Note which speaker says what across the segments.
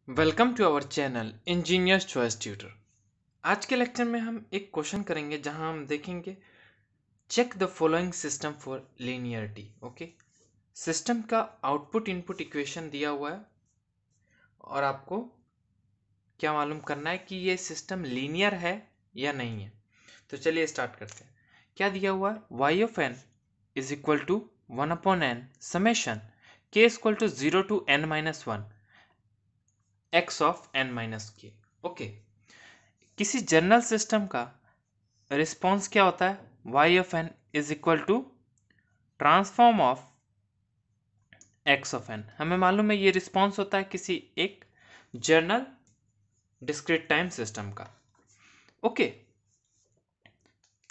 Speaker 1: Welcome to our channel engineers choice tutor. आज के lecture में हम एक क्वेश्चन करेंगे जहां हम देखेंगे check the following system for linearity. Okay, system का आउटपुट इनपुट इक्वेशन दिया हुआ है और आपको क्या मालूम करना है कि ये सिस्टम लीनियर है या नहीं है। तो चलिए स्टार्ट करते हैं। क्या दिया हुआ है? y of n is equal to 1/n summation k is equal to 0 to n minus 1 x of n minus k। Okay, किसी जनरल सिस्टम का रिस्पॉन्स क्या होता है? y of n is equal to transform of x of n। हमें मालूम है ये response होता है किसी एक जनरल डिस्क्रीट टाइम सिस्टम का। ओके,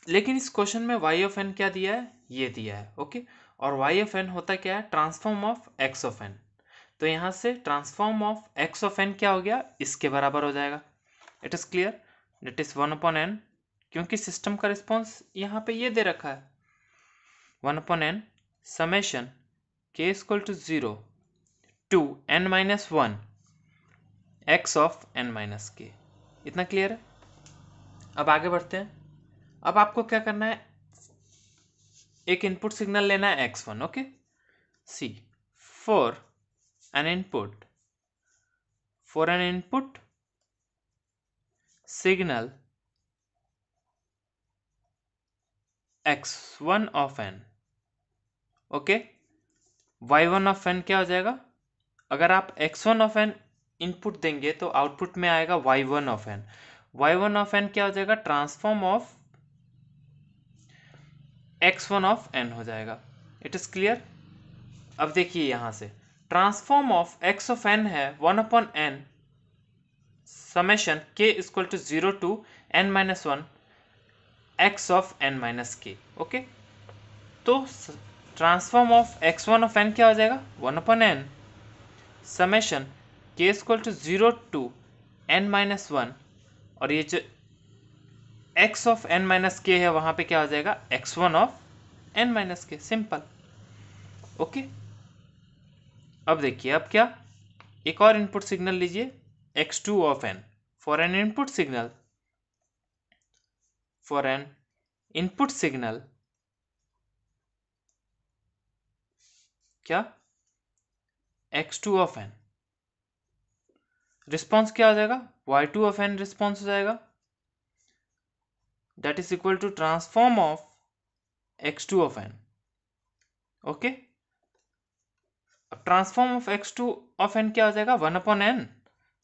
Speaker 1: लेकिन इस क्वेश्चन में y ऑफ n क्या दिया है? ये दिया है। ओके, और y ऑफ n होता क्या है? Transform of x of n। तो यहां से transform of x of n क्या हो गया? इसके बराबर हो जाएगा। It is clear, that is 1/n, क्योंकि सिस्टम का रिस्पॉन्स यहाँ पे ये दे रखा है 1/n summation k equal to 0 to n minus 1 x of n minus k। इतना क्लियर है? अब आगे बढ़ते हैं। अब आपको क्या करना है? एक इनपुट सिग्नल लेना है x1। Okay, see for an input signal x1 of n। Okay, y1 of n क्या हो जाएगा? अगर आप x1 ऑफ n इनपुट देंगे तो आउटपुट में आएगा y1 of n। y1 of n क्या हो जाएगा? Transform of x1 of n हो जाएगा। It is clear? अब देखिए यहां से transform of x of n है 1/n summation k equal to 0 to n minus 1 x of n minus k। Okay, तो transform of x1 of n क्या हो जाएगा? 1/n summation k equal to 0 to n minus 1, और ये जो x of n minus k है वहां पे क्या हो जाएगा? x1 of n minus k। Simple. Okay, अब देखिए अब क्या, एक और इनपुट सिग्नल लीजिए x2 of n for an input signal क्या? x2 ऑफ n रिस्पॉन्स क्या हो जाएगा? y2 ऑफ n रिस्पॉन्स हो जाएगा, that is equal to transform of x2 of n। Okay, अब transform of x2 of n क्या हो जाएगा? 1/n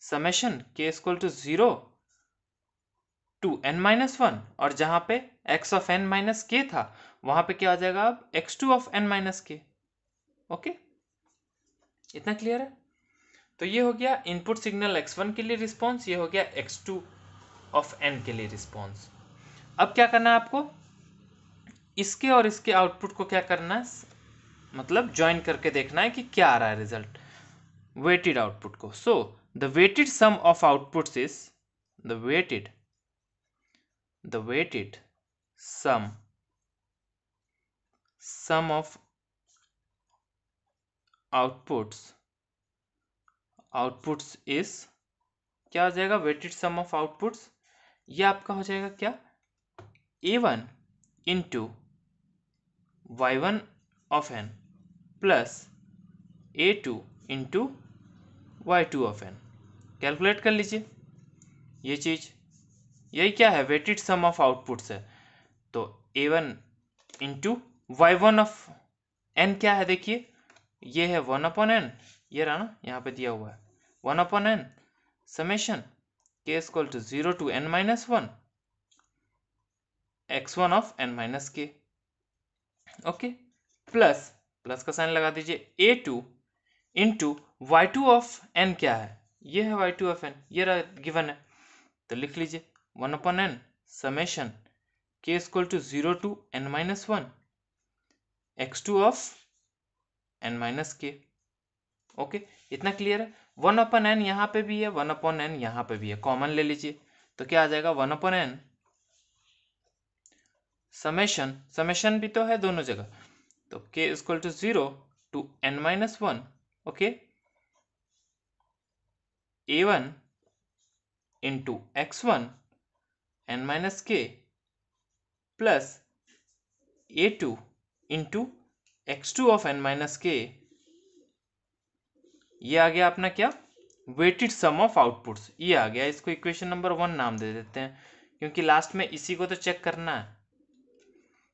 Speaker 1: summation k equal to 0 to n minus 1, और जहां पे x of n minus k था वहां पे क्या हो जाएगा? अब x2 of n minus k। Okay, इतना क्लियर है? तो ये हो गया इनपुट सिग्नल x1 के लिए रिस्पॉन्स, ये हो गया x2 ऑफ n के लिए रिस्पॉन्स। अब क्या करना है आपको? इसके और इसके आउटपुट को क्या करना है, मतलब ज्वाइन करके देखना है कि क्या आ रहा है रिजल्ट, वेटेड आउटपुट को। So the weighted sum of outputs is the weighted sum of outputs is क्या हो जाएगा? वेटेड सम ऑफ आउटपुट्स, ये आपका हो जाएगा क्या? a1 into y1 of n plus a2 into y2 of n। Calculate कर लीजिए ये चीज, यही क्या है? वेटेड सम ऑफ आउटपुट्स है। तो a1 into y1 of n क्या है? देखिए ये है 1/n, ये रहा ना यहाँ पे दिया हुआ है 1/n summation k equal to 0 to n minus 1 x1 of n minus k। Okay, plus का साइन लगा दीजिए a2 into y2 of n क्या है? ये है y2 ऑफ n, ये रहा गिवन है, तो लिख लीजिए 1/n summation k equal to 0 to n minus 1 x2 of n minus k। Okay, इतना क्लियर है? 1/n यहाँ पे भी है, 1/n यहाँ पे भी है, कॉमन ले लीजिए तो क्या आ जाएगा? 1/n समेशन भी तो है दोनों जगह, तो k equal to 0 to n minus 1। Okay, a1 into x1 n minus k plus a2 into x2 of n minus k, ये आ गया अपना क्या, वेटेड सम ऑफ आउटपुट्स, ये आ गया। इसको इक्वेशन नंबर 1 नाम दे देते हैं, क्योंकि लास्ट में इसी को तो चेक करना है,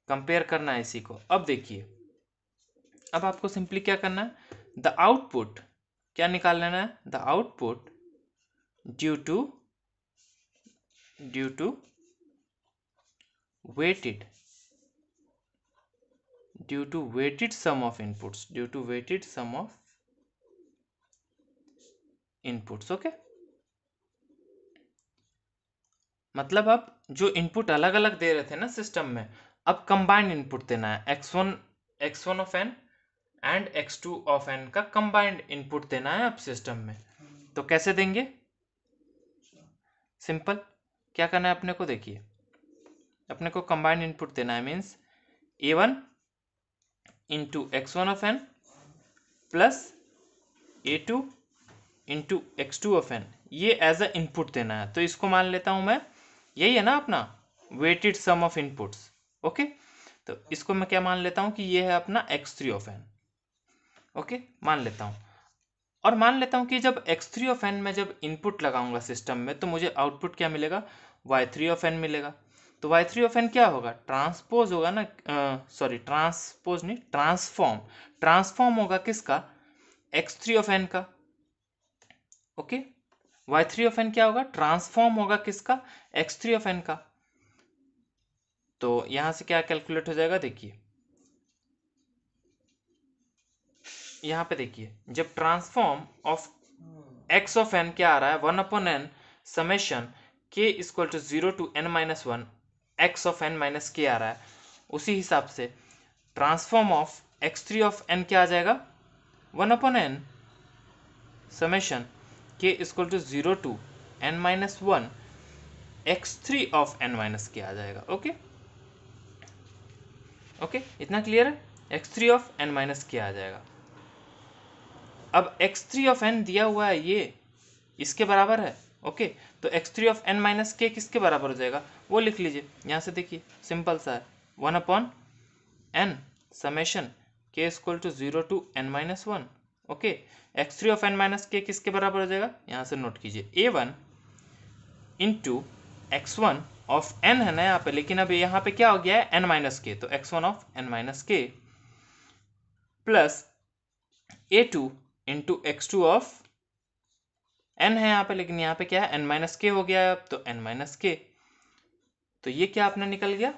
Speaker 1: कंपेयर करना है इसी को। अब देखिए, अब आपको सिंपली क्या करना है, द आउटपुट क्या निकाल लेना है, the output due to weighted sum of inputs, due to weighted sum of inputs. Okay, मतलब अब जो इनपुट अलग अलग दे रहे थे ना सिस्टम में, अब कंबाइंड इनपुट देना है, x1 of n and x2 of n का कंबाइंड इनपुट देना है अब सिस्टम में। तो कैसे देंगे, सिंपल, क्या करना है अपने को, देखिए अपने को कंबाइंड इनपुट देना है, means a1 into x1 of n plus a2 into x2 of n, ये एज अ इनपुट देना है। तो इसको मान लेता हूं मैं, यही है ना अपना weighted sum of inputs. Okay, तो इसको मैं क्या मान लेता हूं कि ये है अपना x3 ऑफ n। ओके, मान लेता हूं, और मान लेता हूं कि जब x3 ऑफ n में जब इनपुट लगाऊंगा सिस्टम में, तो मुझे आउटपुट क्या मिलेगा, y3 ऑफ n मिलेगा। तो y3 ऑफ n क्या होगा, ट्रांसपोज होगा ना, सॉरी ट्रांसपोज नहीं, ट्रांसफॉर्म होगा किसका, x3 ऑफ n का। ओके, y3 ऑफ n क्या होगा, ट्रांसफॉर्म होगा किसका, x3 ऑफ n का। तो यहां से क्या कैलकुलेट हो जाएगा, देखिए यहां पे देखिए, जब transform of x of n क्या आ रहा है, 1/n summation k equal to 0 to n minus 1 x of n minus k आ रहा है, उसी हिसाब से transform of x3 of n क्या आ जाएगा, 1/n summation k equal to 0 to n minus 1 x3 of n minus k आ जाएगा। ओके ओके, इतना क्लियर है, x3 of n minus k आ जाएगा। अब x3 ऑफ n दिया हुआ है, ये इसके बराबर है। ओके, तो x3 of n minus k किसके बराबर हो जाएगा, वो लिख लीजिए यहाँ से, देखिए सिंपल सा है, 1/n summation k equal to 0 to n minus 1। Okay, x3 of n minus k किसके बराबर हो जाएगा, यहाँ से नोट कीजिए, a1 into x1 of n है ना यहाँ पे, लेकिन अब यहाँ पे क्या हो गया है, n माइनस k, तो x1 of n minus k plus a2 into x2 of n है यहाँ पे, लेकिन यहाँ पे क्या है, n माइनस k हो गया है अब, तो n माइनस k। तो ये क्या अपना निकल गया,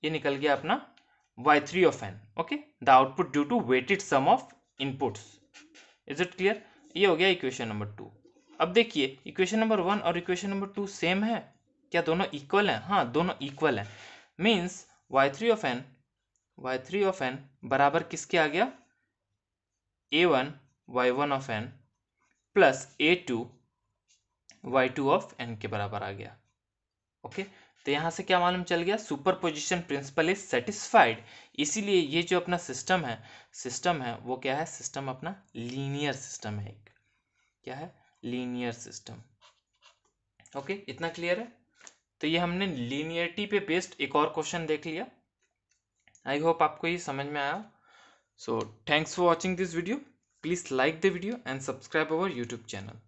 Speaker 1: ये निकल गया अपना y3 of n। Okay, the output due to weighted sum of inputs. Is it clear, ये हो गया इक्वेशन नंबर 2। अब देखिए, इक्वेशन नंबर 1 और इक्वेशन नंबर 2 सेम है क्या, दोनों इक्वल हैं, हाँ दोनों इक्वल हैं, मीन्स y3 ऑफ n बराबर किसके आ गया, a1 y1 of n plus a2 y2 of n के बराबर आ गया। ओके, तो यहां से क्या मालूम चल गया, सुपरपोजिशन प्रिंसिपल इज सेटिस्फाइड, इसीलिए ये जो अपना सिस्टम है वो क्या है, सिस्टम अपना लीनियर सिस्टम है, एक क्या है, लीनियर सिस्टम। ओके, इतना क्लियर है। तो ये हमने लीनियरिटी पे बेस्ड एक और क्वेश्चन देख लिया। आई होप आपको ये समझ में आया। So thanks for watching this video, please like the video and subscribe our YouTube channel.